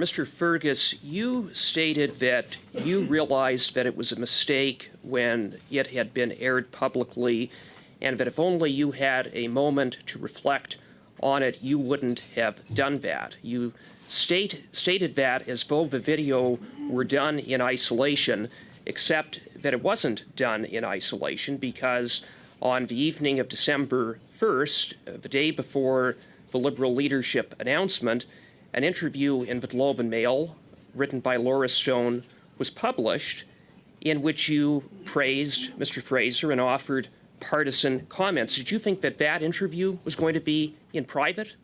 Mr. Fergus, you stated that you realized that it was a mistake when it had been aired publicly, and that if only you had a moment to reflect on it, you wouldn't have done that. You stated that as though the video were done in isolation, except that it wasn't done in isolation, because on the evening of December 1st, the day before the Liberal leadership announcement, an interview in the Globe and Mail, written by Laura Stone, was published, in which you praised Mr. Fraser and offered partisan comments. Did you think that that interview was going to be in private?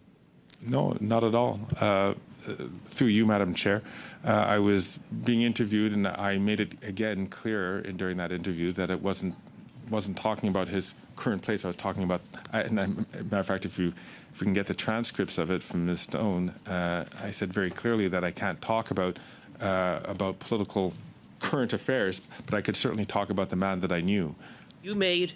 No, not at all. Through you, Madam Chair, I was being interviewed, and I made it again clear during that interview that it wasn't talking about his current place. I was talking about, matter of fact, if we can get the transcripts of it from Ms. Stone, I said very clearly that I can't talk about political current affairs, but I could certainly talk about the man that I knew. You made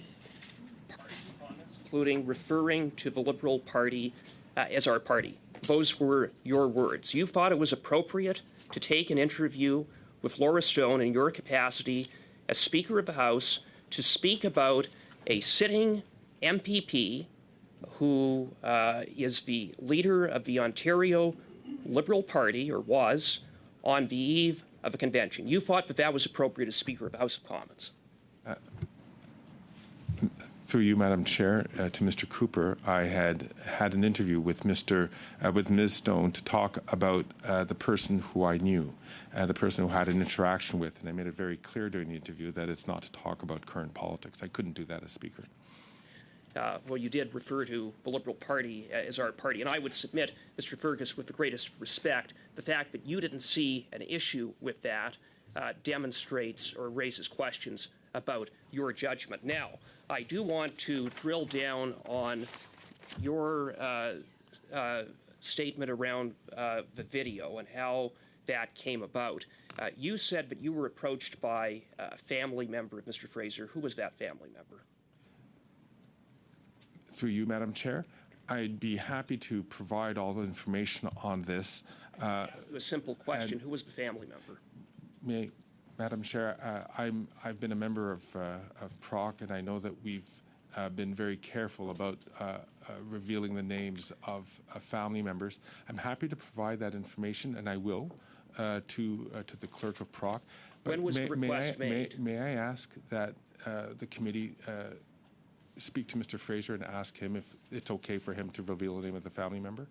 comments, including referring to the Liberal Party as our party. Those were your words. You thought it was appropriate to take an interview with Laura Stone in your capacity as Speaker of the House to speak about a sitting MPP who is the leader of the Ontario Liberal Party, or was, on the eve of a convention. You thought that that was appropriate as Speaker of the House of Commons. Through you, Madam Chair, to Mr. Cooper, I had an interview with Ms. Stone to talk about the person who I knew, the person who had an interaction with, and I made it very clear during the interview that it's not to talk about current politics. I couldn't do that as Speaker. Well, you did refer to the Liberal Party as our party, and I would submit, Mr. Fergus, with the greatest respect, the fact that you didn't see an issue with that demonstrates or raises questions about your judgment. Now, I do want to drill down on your statement around the video and how that came about. You said that you were approached by a family member of Mr. Fraser. Who was that family member? Through you, Madam Chair, I'd be happy to provide all the information on this. A simple question. Who was the family member? Madam Chair, I've been a member of PROC, and I know that we've been very careful about revealing the names of family members. I'm happy to provide that information, and I will, to the clerk of PROC. But when was the request made? May I ask that the committee speak to Mr. Fraser and ask him if it's okay for him to reveal the name of the family member?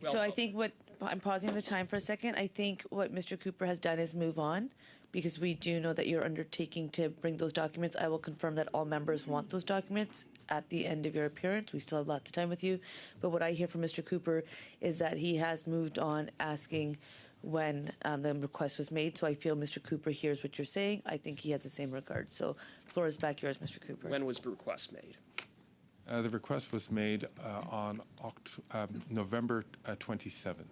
Well, so I think I'm pausing the time for a second. I think what Mr. Cooper has done is move on, because we do know that you're undertaking to bring those documents. I will confirm that all members want those documents at the end of your appearance. We still have lots of time with you. But what I hear from Mr. Cooper is that he has moved on, asking when the request was made. So I feel Mr. Cooper hears what you're saying. I think he has the same regard. So the floor is back yours, Mr. Cooper. When was the request made? The request was made on November 27.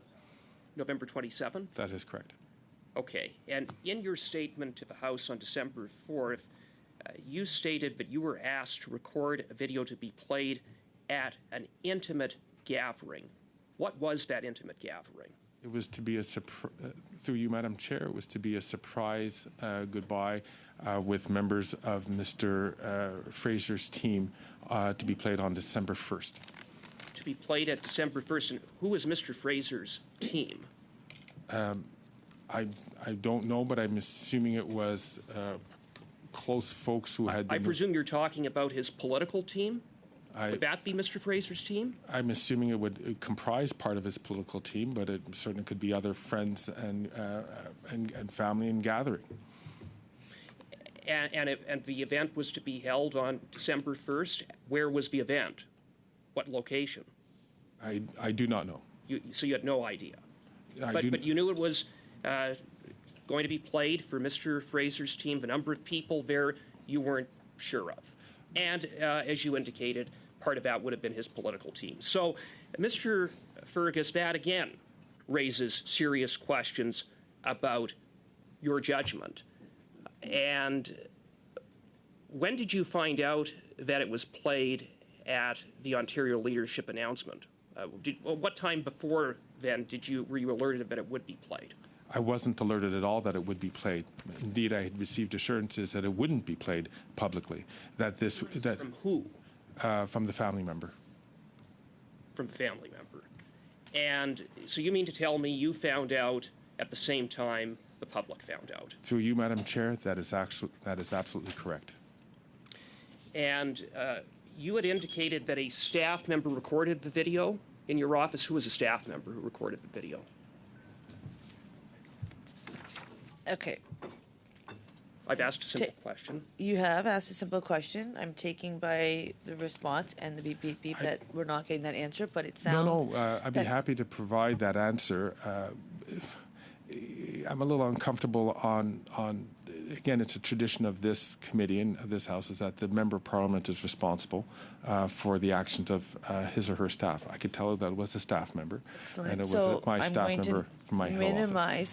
November 27? That is correct. Okay. And in your statement to the House on December 4th, you stated that you were asked to record a video to be played at an intimate gathering. What was that intimate gathering? It was to be through you, Madam Chair, it was to be a surprise goodbye with members of Mr. Fraser's team to be played on December 1st. To be played at December 1st. And who was Mr. Fraser's team? I don't know, but I'm assuming it was close folks who had been... I presume you're talking about his political team? Would that be Mr. Fraser's team? I'm assuming it would comprise part of his political team, but it certainly could be other friends and family and gathering. And the event was to be held on December 1st. Where was the event? What location? I do not know. So you had no idea? But you knew it was going to be played for Mr. Fraser's team. The number of people there you weren't sure of. And as you indicated, part of that would have been his political team. So, Mr. Fergus, that again raises serious questions about your judgment. And when did you find out that it was played at the Ontario leadership announcement? What time before then were you alerted that it would be played? I wasn't alerted at all that it would be played. Indeed, I had received assurances that it wouldn't be played publicly. From who? From the family member. From the family member. And so you mean to tell me you found out at the same time the public found out? Through you, Madam Chair, that is absolutely correct. And you had indicated that a staff member recorded the video in your office. Who was a staff member who recorded the video? Okay. I've asked a simple question. You have asked a simple question. I'm taking by the response and the beep, beep, beep that we're not getting that answer, but it sounds... No, I'd be happy to provide that answer. I'm a little uncomfortable on, again, it's a tradition of this committee and of this House is that the Member of Parliament is responsible for the actions of his or her staff. I could tell her that it was a staff member, Excellent. and it was So my I'm staff going to member from my Hill office. minimize